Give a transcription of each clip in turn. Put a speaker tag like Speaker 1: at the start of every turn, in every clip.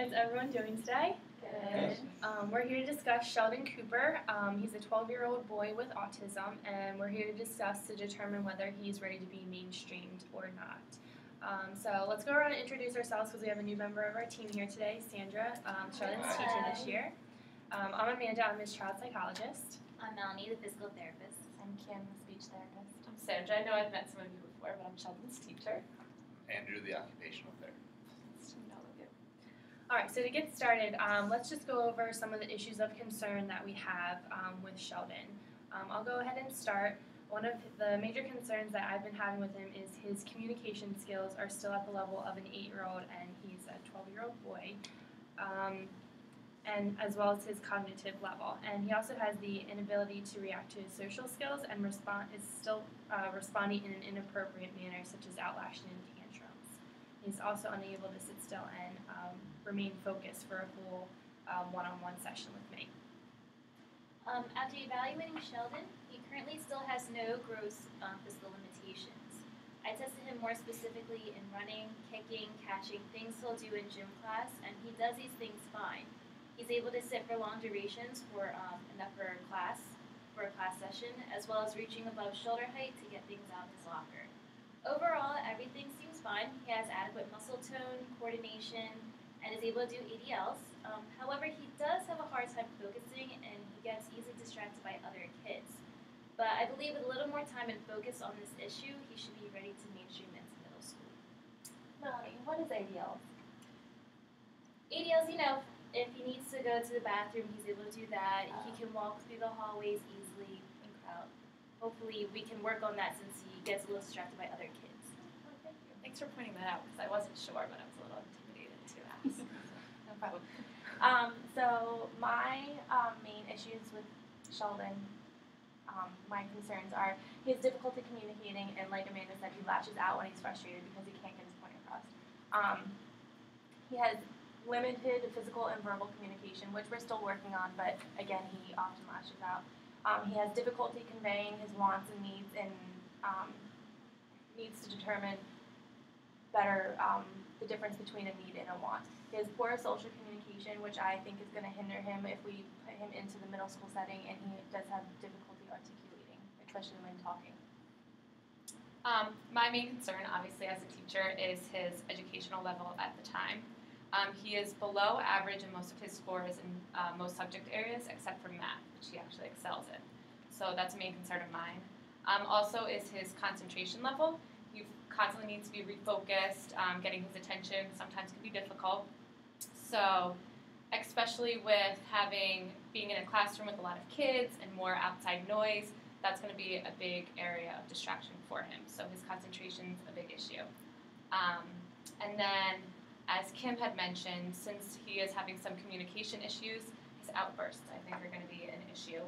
Speaker 1: How's everyone doing today?
Speaker 2: Good.
Speaker 1: We're here to discuss Sheldon Cooper. He's a 12-year-old boy with autism, and we're here to discuss to determine whether he's ready to be mainstreamed or not. So let's go around and introduce ourselves because we have a new member of our team here today, Sandra, Sheldon's teacher this year. I'm Amanda, I'm his child psychologist.
Speaker 3: I'm Melanie, the physical therapist.
Speaker 4: I'm Kim, the speech therapist.
Speaker 2: I'm Sandra. I know I've met some of you before, but I'm Sheldon's teacher.
Speaker 5: Andrew, the occupational therapist.
Speaker 2: Nice to meet all of you.
Speaker 1: All right, so to get started, let's just go over some of the issues of concern that we have with Sheldon. I'll go ahead and start. One of the major concerns that I've been having with him is his communication skills are still at the level of an 8-year-old, and he's a 12-year-old boy, and as well as his cognitive level. And he also has the inability to react to his social skills and is still responding in an inappropriate manner, such as outlashing and tantrums. He's also unable to sit still and remain focused for a full one-on-one session with me.
Speaker 3: After evaluating Sheldon, he currently still has no gross physical limitations. I tested him more specifically in running, kicking, catching, things he'll do in gym class, and he does these things fine. He's able to sit for long durations for for a class session, as well as reaching above shoulder height to get things out of his locker. Overall, everything seems fine. He has adequate muscle tone, coordination, and is able to do ADLs. However, he does have a hard time focusing, and he gets easily distracted by other kids. But I believe with a little more time and focus on this issue, he should be ready to mainstream into middle school.
Speaker 4: Melanie, what is ADLs?
Speaker 3: ADLs, if he needs to go to the bathroom, he's able to do that. He can walk through the hallways easily. Hopefully, we can work on that since he gets a little distracted by other kids.
Speaker 4: Oh, thank you.
Speaker 2: Thanks for pointing that out because I wasn't sure, but I was a little intimidated to ask.
Speaker 4: No problem. So my main issues with Sheldon, my concerns are he has difficulty communicating, and like Amanda said, he lashes out when he's frustrated because he can't get his point across. He has limited physical and verbal communication, which we're still working on, but again, he often lashes out. He has difficulty conveying his wants and needs, and needs to determine better the difference between a need and a want. He has poor social communication, which I think is going to hinder him if we put him into the middle school setting, and he does have difficulty articulating, especially when talking.
Speaker 2: My main concern, obviously, as a teacher, is his educational level at the time. He is below average in most of his scores in most subject areas except for math, which he actually excels in. So that's a main concern of mine. Also is his concentration level. He constantly needs to be refocused. Getting his attention sometimes can be difficult. So especially with being in a classroom with a lot of kids and more outside noise, that's going to be a big area of distraction for him. So his concentration is a big issue. And then, as Kim had mentioned, since he is having some communication issues, his outbursts, I think, are going to be an issue.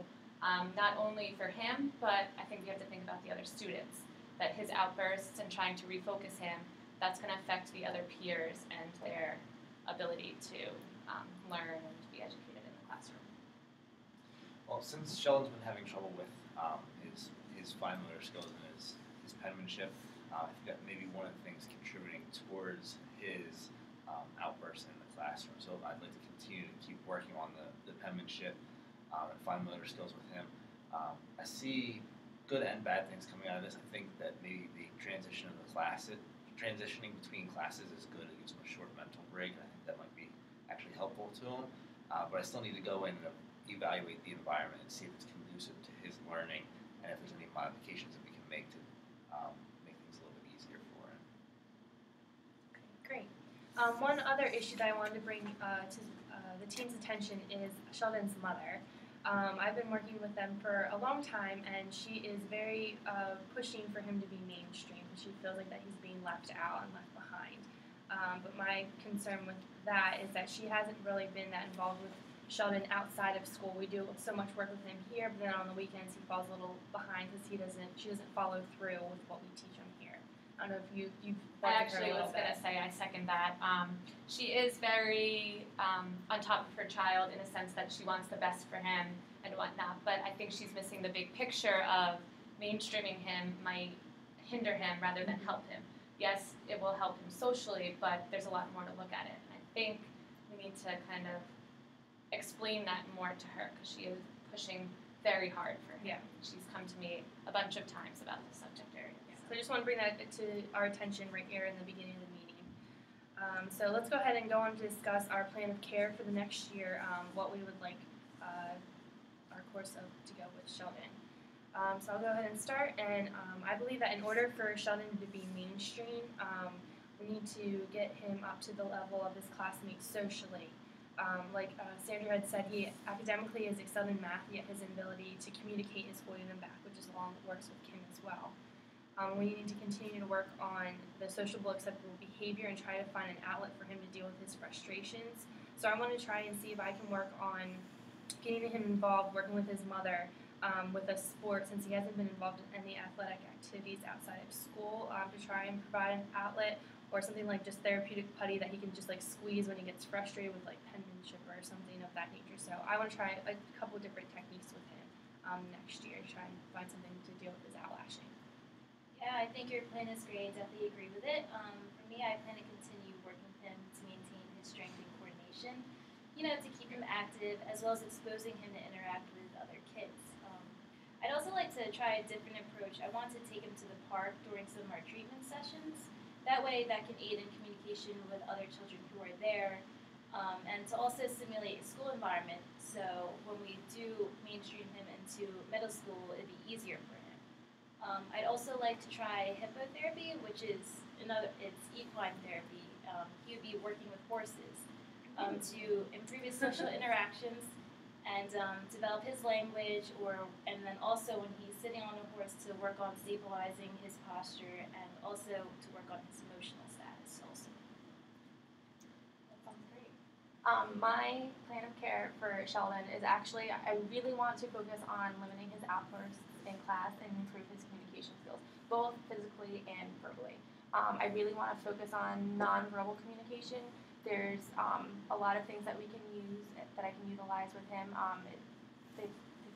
Speaker 2: Not only for him, but I think we have to think about the other students, that his outbursts and trying to refocus him, that's going to affect the other peers and their ability to learn and to be educated in the classroom.
Speaker 5: Well, since Sheldon's been having trouble with his fine motor skills and his penmanship, I think that maybe one of the things contributing towards his outbursts in the classroom. So I'd like to continue to keep working on the penmanship and fine motor skills with him. I see good and bad things coming out of this. I think that maybe the transitioning between classes is good. It gives him a short mental break. I think that might be actually helpful to him. But I still need to go in and evaluate the environment and see if it's conducive to his learning and if there's any modifications that we can make to make things a little bit easier for him.
Speaker 1: Okay, great. One other issue that I wanted to bring to the team's attention is Sheldon's mother. I've been working with them for a long time, and she is very pushing for him to be mainstream. She feels like that he's being left out and left behind. But my concern with that is that she hasn't really been that involved with Sheldon outside of school. We do so much work with him here, but then on the weekends he falls a little behind because she doesn't follow through with what we teach him here. I don't know if you've
Speaker 2: I actually was going to say I second that. She is very on top of her child in a sense that she wants the best for him and whatnot, but I think she's missing the big picture of mainstreaming him might hinder him rather than help him. Yes, it will help him socially, but there's a lot more to look at it. And I think we need need to kind of explain that more to her because she is pushing very hard for him.
Speaker 1: Yeah.
Speaker 2: She's come to me a bunch of times about the subject area.
Speaker 1: So I just want to bring that to our attention right here in the beginning of the meeting. So let's go ahead and go on to discuss our plan of care for the next year, what we would like our course to go with Sheldon. So I'll go ahead and start, and I believe that in order for Sheldon to be mainstream, we need to get him up to the level of his classmates socially. Like Sandra had said, he academically is excelled in math, yet his inability to communicate is holding him back, which is along the works with Kim as well. We need to continue to work on the sociable, acceptable behavior and try to find an outlet for him to deal with his frustrations. So I want to try and see if I can work on getting him involved, working with his mother, with a sport, since he hasn't been involved in any athletic activities outside of school, to try and provide an outlet or something like just therapeutic putty that he can just like squeeze when he gets frustrated with like penmanship or something of that nature. So I want to try a couple different techniques with him next year to try and find something to deal with his outlashing.
Speaker 3: Yeah, I think your plan is great. I definitely agree with it. For me, I plan to continue working with him to maintain his strength and coordination, to keep him active, as well as exposing him to interact with other kids. I'd also like to try a different approach. I want to take him to the park during some of our treatment sessions. That way, that can aid in communication with other children who are there, and to also simulate a school environment. So when we do mainstream him into middle school, it'd be easier for him. I'd also like to try hippotherapy, which is it's equine therapy. He would be working with horses to improve his social interactions and develop his language, and then also when he's sitting on a horse to work on stabilizing his posture and also to work on his emotional status also.
Speaker 4: That sounds great. My plan of care for Sheldon is actually, I really want to focus on limiting his outbursts in class and improve his communication skills, both physically and verbally. I really want to focus on nonverbal communication. There's a lot of things that we can use, that I can utilize with him. They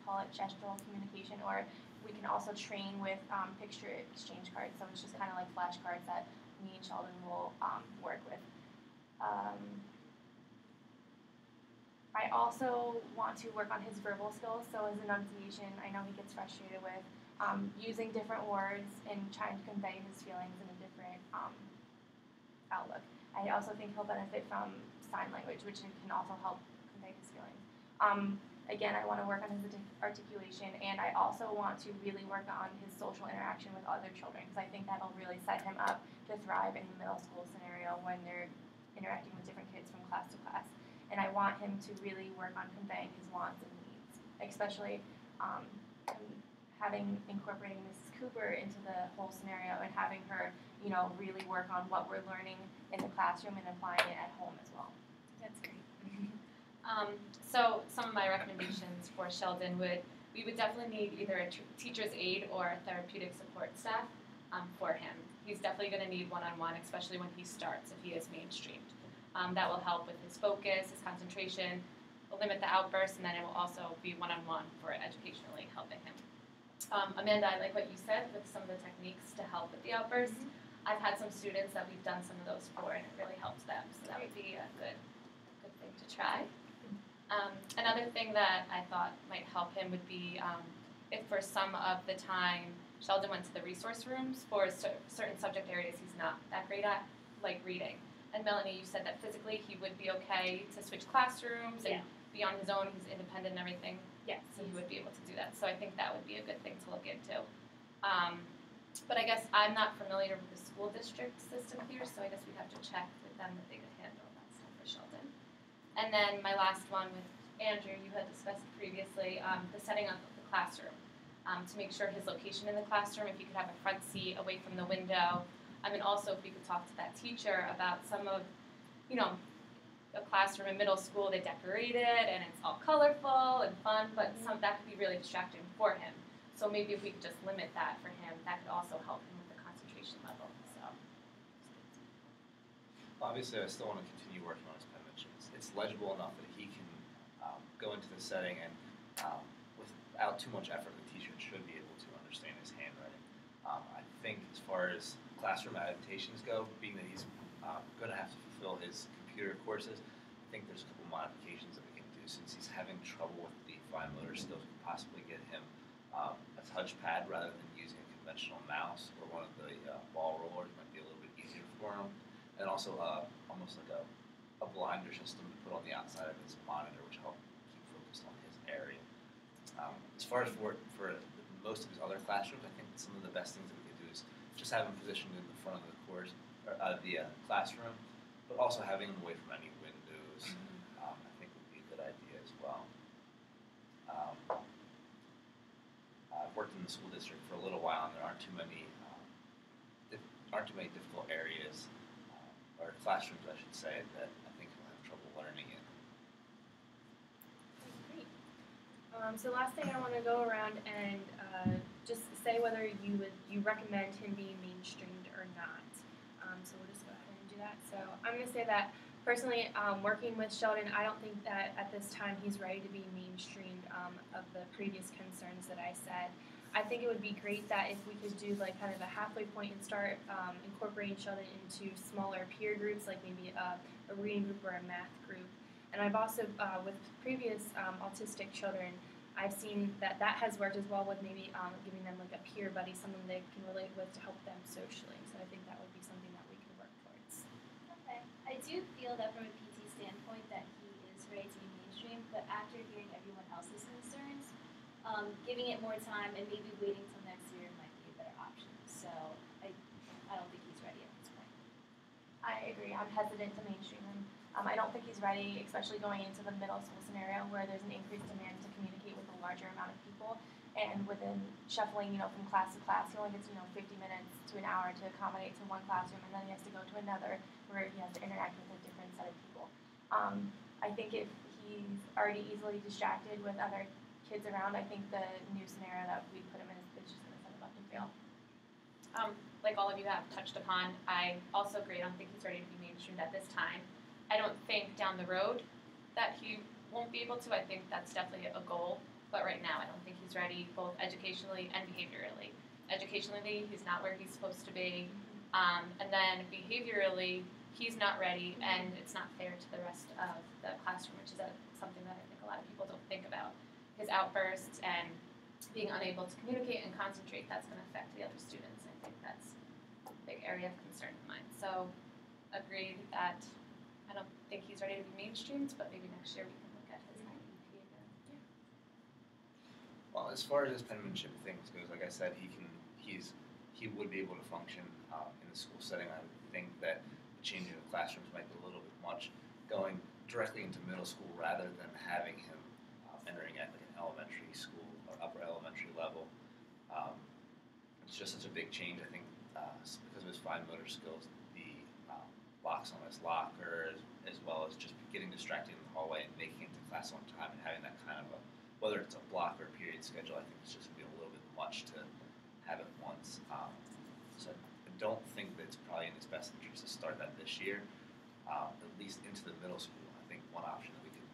Speaker 4: call it gestural communication, or we can also train with picture exchange cards. So it's just kind of like flashcards that me and Sheldon will work with. I also want to work on his verbal skills, so his enunciation. I know he gets frustrated with using different words and trying to convey his feelings in a different outlook. I also think he'll benefit from sign language, which can also help convey his feelings. Again, I want to work on his articulation, and I also want to really work on his social interaction with other children, because I think that'll really set him up to thrive in the middle school scenario when they're interacting with different kids from class to class. And I want him to really work on conveying his wants and needs, especially incorporating Mrs. Cooper into the whole scenario and having her, really work on what we're learning in the classroom and applying it at home as well.
Speaker 3: That's great.
Speaker 2: So some of my recommendations for Sheldon we would definitely need either a teacher's aide or a therapeutic support staff for him. He's definitely going to need one-on-one, especially when he starts, if he is mainstreamed. That will help with his focus, his concentration, will limit the outbursts, and then it will also be one-on-one for educationally helping him. Amanda, I like what you said with some of the techniques to help with the outbursts. I've had some students that we've done some of those for, and it really helps them, so that would be a good thing to try. Another thing that I thought might help him would be if for some of the time Sheldon went to the resource rooms for certain subject areas he's not that great at, like reading. And Melanie, you said that physically he would be okay to switch classrooms and be on his own, he's independent and everything.
Speaker 3: Yes.
Speaker 2: So he would be able to do that. So I think that would be a good thing to look into. But I guess I'm not familiar with the school district system here, so I guess we'd have to check with them that they could handle that stuff for Sheldon. And then my last one with Andrew, you had discussed previously, the setting up of the classroom. To make sure his location in the classroom, if you could have a front seat away from the window. And also if we could talk to that teacher about some of, a classroom in middle school, they decorate it and it's all colorful and fun, but that could be really distracting for him. So maybe if we could just limit that for him, that could also help him with the concentration level. So,
Speaker 5: obviously, I still want to continue working on his penmanship. It's legible enough that he can go into the setting and, without too much effort, the teacher should be able to understand his handwriting. I think as far as classroom adaptations go, being that he's going to have to fulfill his computer courses, I think there's a couple modifications that we can do since he's having trouble with the fine motor skills. We could possibly get him a touchpad rather than using a conventional mouse or one of the ball rollers. Might be a little bit easier for him, and also almost like a blinder system to put on the outside of his monitor, which help keep focused on his area. As far as for most of his other classrooms, I think some of the best things that we could do is just have him positioned in the front of the course or the classroom, but also having him away from any windows. I think would be a good idea as well. I've worked in the school district for a little while, and there aren't too many difficult areas or classrooms, I should say, that I think he'll have trouble learning in.
Speaker 1: Great. So last thing I want to go around and just say whether you recommend him being mainstreamed or not. So we'll just go ahead and do that. So I'm going to say that personally, working with Sheldon, I don't think that at this time he's ready to be mainstreamed of the previous concerns that I said. I think it would be great that if we could do like kind of a halfway point and start incorporating Sheldon into smaller peer groups, like maybe a reading group or a math group. And I've also, with previous autistic children, I've seen that has worked as well with maybe giving them like a peer buddy, someone they can relate with to help them socially. So I think that would be something that we can work towards.
Speaker 3: Okay. I do feel that from a PT standpoint that he is ready to be mainstream, but after hearing everyone else's concerns, giving it more time and maybe waiting till next year might be a better option. So I don't think he's ready at this point.
Speaker 4: I agree. I'm hesitant to mainstream him. I don't think he's ready, especially going into the middle school scenario where there's an increased demand to communicate with a larger amount of people. And within shuffling, from class to class, he only gets, 50 minutes to an hour to accommodate to one classroom, and then he has to go to another where he has to interact with a different set of people. I think if he's already easily distracted with other kids around, I think the new scenario that we put him in is just going to set him up to fail.
Speaker 2: Like all of you have touched upon, I also agree. I don't think he's ready to be mainstreamed at this time. I don't think down the road that he won't be able to. I think that's definitely a goal. But right now, I don't think he's ready, both educationally and behaviorally. Educationally, he's not where he's supposed to be. And then behaviorally, he's not ready, and it's not fair to the rest of the classroom, which is something that I think a lot of people don't think about. His outbursts and being unable to communicate and concentrate, that's going to affect the other students. I think that's a big area of concern of mine. So, agreed that I don't think he's ready to be mainstreamed, but maybe next year we can look at his IEP again.
Speaker 5: Well, as far as his penmanship things goes, like I said, he would be able to function in the school setting. I would think that changing the classrooms might be a little bit much, going directly into middle school rather than having him entering at like an elementary school or upper elementary level. It's just such a big change. I think because of his fine motor skills, the locks on his locker, as well as just getting distracted in the hallway and making it to class on time and having that kind of whether it's a block or period schedule, I think it's just going to be a little bit much to have at once. So I don't think that it's probably in his best interest to start that this year, at least into the middle school. I think one option that we could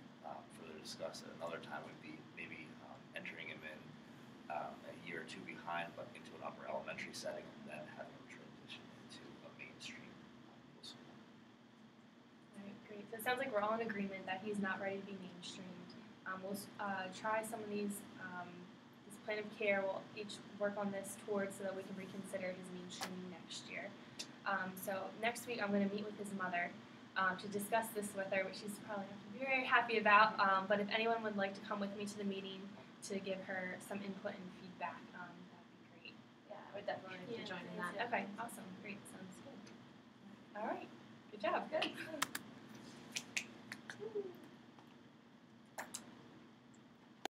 Speaker 5: further discuss at another time would be maybe entering him in a year or two behind, but into an upper elementary setting, and then having him transition into a mainstream middle school.
Speaker 1: All right, great. So it sounds like we're all in agreement that he's not ready to be mainstreamed. We'll try some of these, this plan of care. We'll each work on this towards so that we can reconsider his mainstreaming next year. So next week I'm going to meet with his mother to discuss this with her, which she's probably not going to be very happy about. But if anyone would like to come with me to the meeting to give her some input and feedback, that'd be great.
Speaker 2: Yeah, I would definitely like to join in that.
Speaker 1: Okay, awesome, great, sounds good. All right, good job.
Speaker 2: Good.